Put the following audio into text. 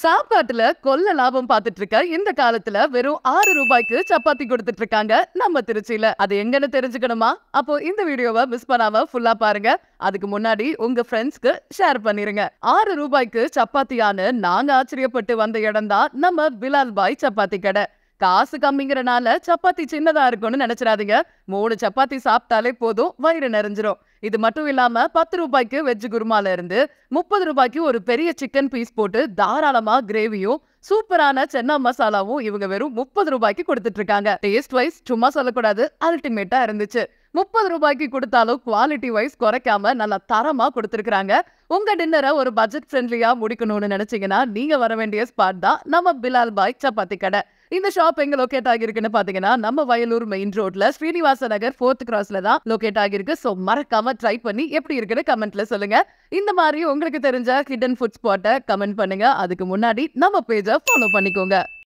சாப்பாட்டுல கொள்ள லாபம் பார்த்துட்டு இருக்க இந்த காலத்துல வெறும் 6 ரூபாய்க்கு சப்பாத்தி கொடுத்துட்டு இருக்காங்க நம்ம திருச்சியில. அது எங்கன்னு தெரிஞ்சுக்கணுமா? அப்போ இந்த வீடியோவை மிஸ் பண்ணாம ஃபுல்லா பாருங்க. அதுக்கு முன்னாடி உங்க ஃப்ரெண்ட்ஸ்க்கு ஷேர் பண்ணிருங்க. 6 ரூபாய்க்கு சப்பாத்தியான்னு நாங்க ஆச்சரியப்பட்டு வந்த இடம் தான் நம்ம பிலால் பாய் சப்பாத்தி கடை. காசு கம்மிங்கிறனால சப்பாத்தி சின்னதா இருக்கும்னு நினைச்சிடாதீங்க. 3 சப்பாத்தி சாப்பிட்டாலே போதும், வயிறு நிறைஞ்சிரும். இது மட்டும் இல்லாம 10 ரூபாய்க்கு வெஜ் குருமால இருந்து 30 ரூபாய்க்கு ஒரு பெரிய சிக்கன் பீஸ் போட்டு தாராளமா கிரேவியும் சூப்பரான சென்னா மசாலாவும் இவங்க வெறும் 30 ரூபாய்க்கு கொடுத்துட்டு இருக்காங்க. டேஸ்ட் வைஸ் சும்மா சொல்லக்கூடாது, அல்டிமேட்டா இருந்துச்சு. 30 ரூபாய்க்கு கொடுத்தாலும் குவாலிட்டி வைஸ் குறைக்காம நல்லா தரமா கொடுத்துருக்காங்க. உங்க டின்னரை ஒரு பட்ஜெட் ஃப்ரெண்ட்லியா முடிக்கணும்னு நினைச்சீங்கன்னா நீங்க வர வேண்டிய ஸ்பாட் தான் நம்ம பிலால் பாய் சப்பாத்தி கடை. இந்த ஷாப் எங்க லொகேட் ஆகிருக்குன்னு பாத்தீங்கன்னா நம்ம வயலூர் மெயின் ரோட்ல ஸ்ரீனிவாச நகர் 4th கிராஸ்ல தான் லொகேட் ஆகிருக்கு. சோ மறக்காம ட்ரை பண்ணி எப்படி இருக்குன்னு கமெண்ட்ல சொல்லுங்க. இந்த மாதிரி உங்களுக்கு தெரிஞ்ச ஹிடன் ஃபுட் ஸ்பாட்டை கமெண்ட் பண்ணுங்க. அதுக்கு முன்னாடி நம்ம பேஜை ஃபாலோ பண்ணிக்கோங்க.